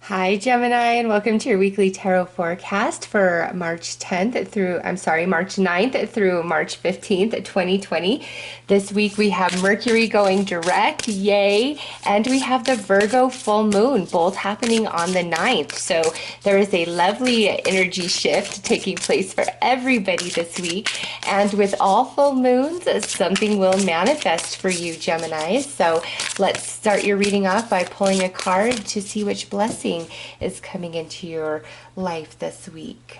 Hi, Gemini, and welcome to your weekly tarot forecast for March 9th through March 15th, 2020. This week we have Mercury going direct, yay, and we have the Virgo full moon, both happening on the 9th. So there is a lovely energy shift taking place for everybody this week. And with all full moons, something will manifest for you, Gemini. So let's start your reading off by pulling a card to see which blessing is coming into your life this week.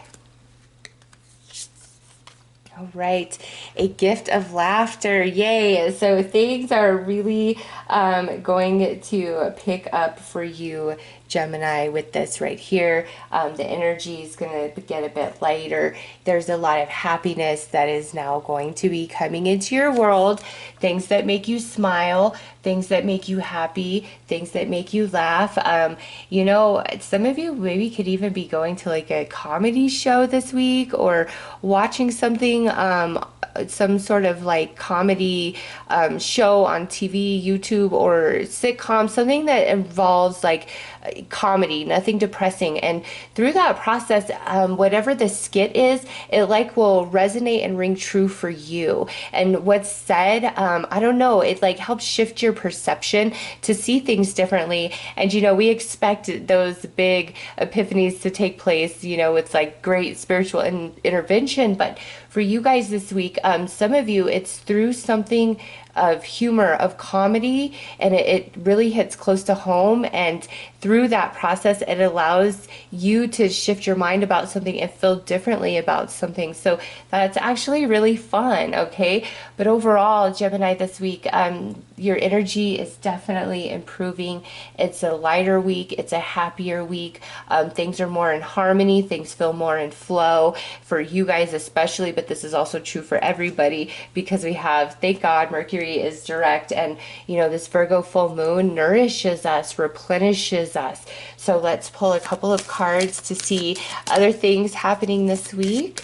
All right, a gift of laughter, yay. So things are really going to pick up for you, Gemini, with this right here. The energy is going to get a bit lighter. There's a lot of happiness that is now going to be coming into your world. Things that make you smile, things that make you happy, things that make you laugh. Some of you maybe could even be going to like a comedy show this week or watching something, some sort of like comedy show on TV, YouTube, or sitcom, something that involves like comedy, nothing depressing. And through that process, whatever the skit is, it like will resonate and ring true for you. And what's said, I don't know, it like helps shift your perception to see things differently. And we expect those big epiphanies to take place. It's like great spiritual intervention, but for you guys this week, some of you, it's through something of humor, of comedy, and it really hits close to home. And through that process, it allows you to shift your mind about something and feel differently about something. So that's actually really fun, okay? But overall, Gemini, this week, your energy is definitely improving. It's a lighter week. It's a happier week. Things are more in harmony. Things feel more in flow for you guys especially, but this is also true for everybody because we have, thank God, Mercury is direct, and this Virgo full moon nourishes us, replenishes us. So let's pull a couple of cards to see other things happening this week.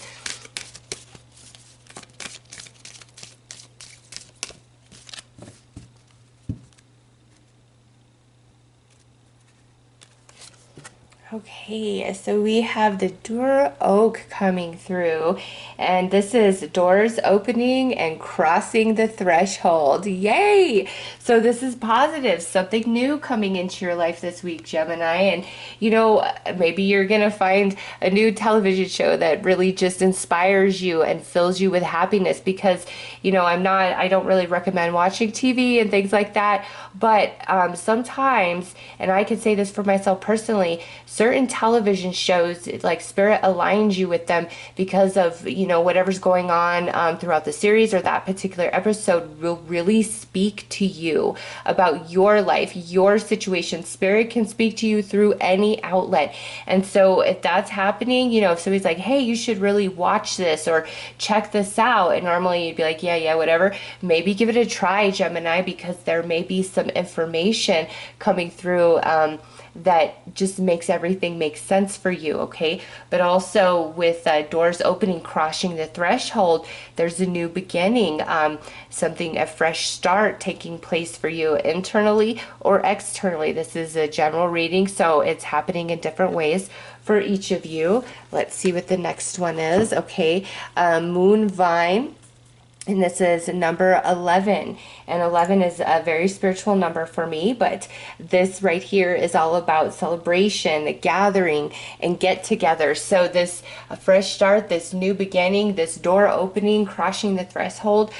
Okay, so we have the door oak coming through, and this is doors opening and crossing the threshold. Yay! So this is positive, something new coming into your life this week, Gemini. And maybe you're gonna find a new television show that really just inspires you and fills you with happiness, because I don't really recommend watching TV and things like that, but sometimes, and I can say this for myself personally, certain television shows, like spirit aligns you with them because of whatever's going on throughout the series, or that particular episode will really speak to you about your life, your situation. Spirit can speak to you through any outlet. And so if that's happening, if somebody's like, hey, you should really watch this or check this out, and normally you'd be like, yeah, whatever, maybe give it a try, Gemini, because there may be some information coming through that just makes everything make sense for you, okay? But also with doors opening, crossing the threshold, there's a new beginning, a fresh start taking place for you internally or externally. This is a general reading, so it's happening in different ways for each of you. Let's see what the next one is, okay? Moon Vine. And this is number 11. And 11 is a very spiritual number for me, but this right here is all about celebration, gathering, and get together. So this fresh start, this new beginning, this door opening, crossing the threshold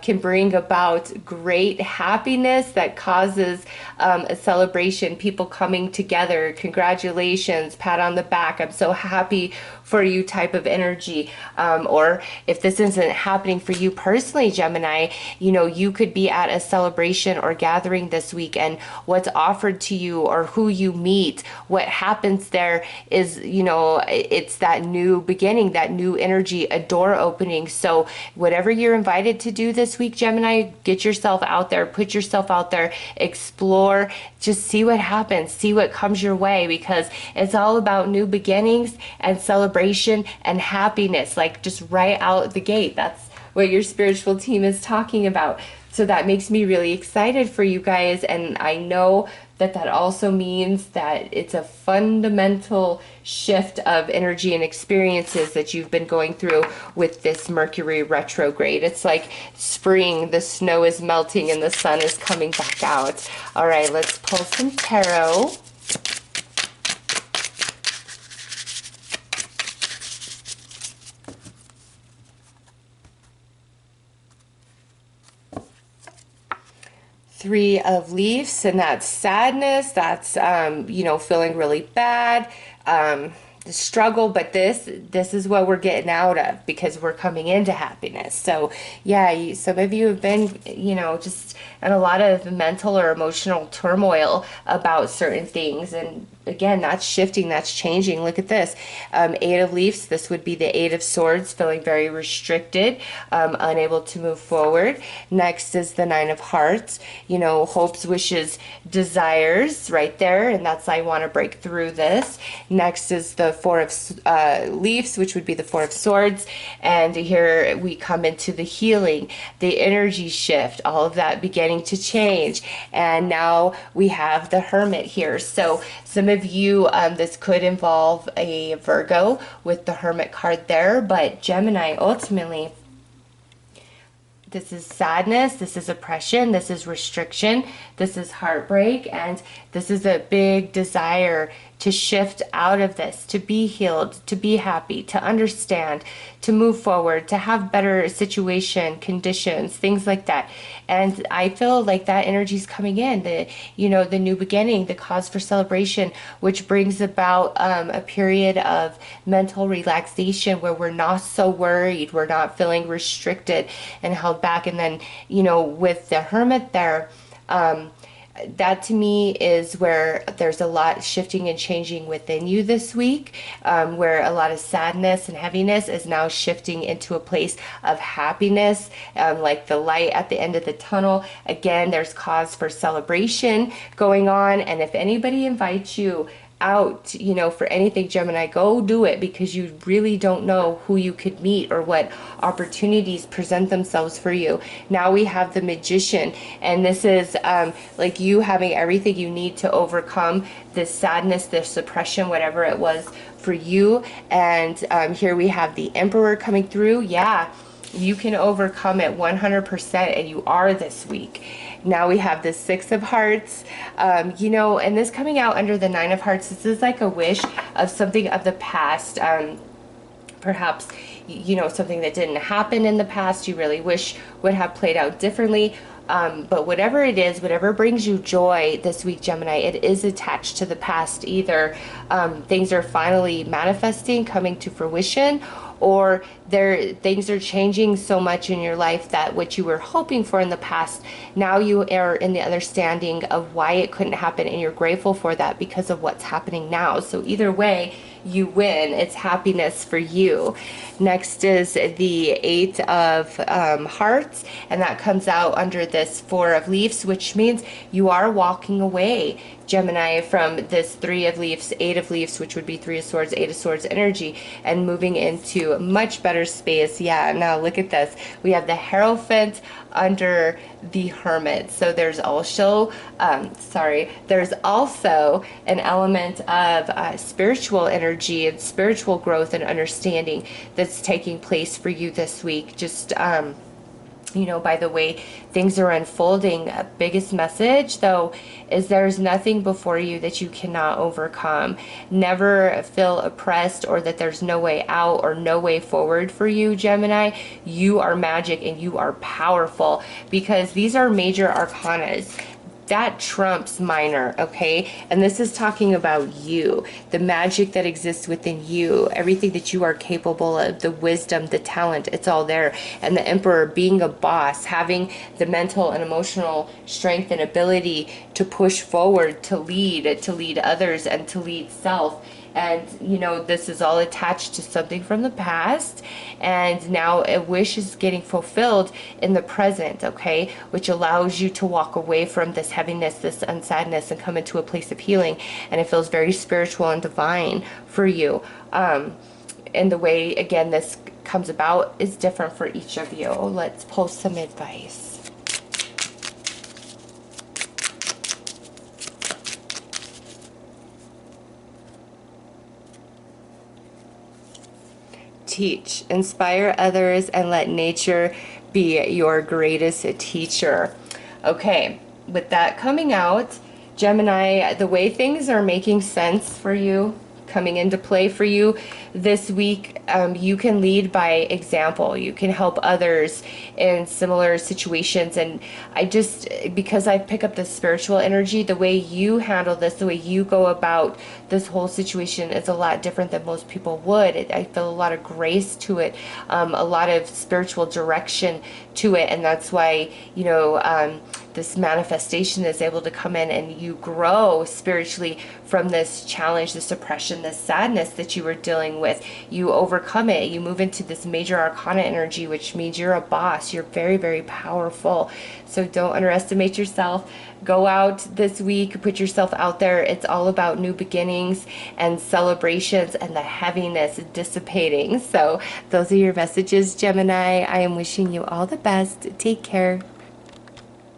can bring about great happiness that causes a celebration, people coming together, congratulations, pat on the back, I'm so happy for you type of energy. Or if this isn't happening for you personally, Gemini, you could be at a celebration or gathering this week, and what's offered to you or who you meet, what happens there is, it's that new beginning, that new energy, a door opening. So whatever you're invited to do this week, Gemini, get yourself out there, put yourself out there, explore, just see what happens, see what comes your way, because it's all about new beginnings and celebration and happiness, like just right out the gate. That's what your spiritual team is talking about. So that makes me really excited for you guys, and I know that also means that it's a fundamental shift of energy and experiences that you've been going through with this Mercury retrograde. It's like spring, the snow is melting and the sun is coming back out. All right, let's pull some tarot. Three of Leaves, and that's sadness. That's feeling really bad, the struggle. But this is what we're getting out of, because we're coming into happiness. So yeah, some of you have been just in a lot of mental or emotional turmoil about certain things, and again, that's shifting, that's changing. Look at this. Eight of Leaves, this would be the Eight of Swords, feeling very restricted, unable to move forward. Next is the Nine of Hearts, hopes, wishes, desires, right there, and that's, I want to break through this. Next is the Four of Leaves, which would be the Four of Swords, and here we come into the healing, the energy shift, all of that beginning to change. And now we have the Hermit here. So some of you, this could involve a Virgo with the Hermit card there, but Gemini, ultimately, this is sadness, this is oppression, this is restriction, this is heartbreak, and this is a big desire to shift out of this, to be healed, to be happy, to understand, to move forward, to have better situation, conditions, things like that. And I feel like that energy is coming in, the new beginning, the cause for celebration, which brings about a period of mental relaxation where we're not so worried, we're not feeling restricted and held back. And then, with the Hermit there, that to me is where there's a lot shifting and changing within you this week, where a lot of sadness and heaviness is now shifting into a place of happiness, like the light at the end of the tunnel. Again, there's cause for celebration going on, and if anybody invites you out, for anything, Gemini, go do it, because you really don't know who you could meet or what opportunities present themselves for you. Now we have the Magician, and this is like you having everything you need to overcome this sadness, this suppression, whatever it was for you. And here we have the Emperor coming through. Yeah, you can overcome it 100%, and you are this week. Now we have the Six of Hearts, and this coming out under the Nine of Hearts. This is like a wish of something of the past, perhaps, something that didn't happen in the past, you really wish would have played out differently. But whatever it is, whatever brings you joy this week, Gemini, it is attached to the past. Either things are finally manifesting, coming to fruition, or things are changing so much in your life that what you were hoping for in the past, now you are in the understanding of why it couldn't happen, and you're grateful for that because of what's happening now. So either way, you win. It's happiness for you. Next is the Eight of Hearts, and that comes out under this Four of Leaves, which means you are walking away, Gemini, from this Three of Leaves, Eight of Leaves, which would be Three of Swords, Eight of Swords energy, and moving into much better space. Yeah, now look at this. We have the Hierophant under the Hermit. So there's also there's also an element of spiritual energy and spiritual growth and understanding that's taking place for you this week. Just by the way things are unfolding. Biggest message though is there's nothing before you that you cannot overcome. Never feel oppressed or that there's no way out or no way forward for you, Gemini. You are magic and you are powerful, because these are major arcanas. That trumps minor, okay? And this is talking about you, the magic that exists within you, everything that you are capable of, the wisdom, the talent, it's all there. And the Emperor being a boss, having the mental and emotional strength and ability to push forward, to lead others, and to lead self. And this is all attached to something from the past, and now a wish is getting fulfilled in the present, okay, which allows you to walk away from this heaviness, this unsadness, and come into a place of healing. And it feels very spiritual and divine for you. And the way, again, this comes about is different for each of you. Let's pull some advice. teach, inspire others, and let nature be your greatest teacher. Okay, with that coming out, Gemini, the way things are making sense for you, coming into play for you this week, you can lead by example. You can help others in similar situations. And I just, because I pick up the spiritual energy, the way you handle this, the way you go about this whole situation is a lot different than most people would. I feel a lot of grace to it, a lot of spiritual direction to it. And that's why, you know, this manifestation is able to come in and you grow spiritually from this challenge, this oppression, this sadness that you were dealing with. You overcome it. You move into this major arcana energy, which means you're a boss. You're very, very powerful. So don't underestimate yourself. Go out this week, put yourself out there. It's all about new beginnings and celebrations and the heaviness dissipating. So those are your messages, Gemini. I am wishing you all the best. Take care.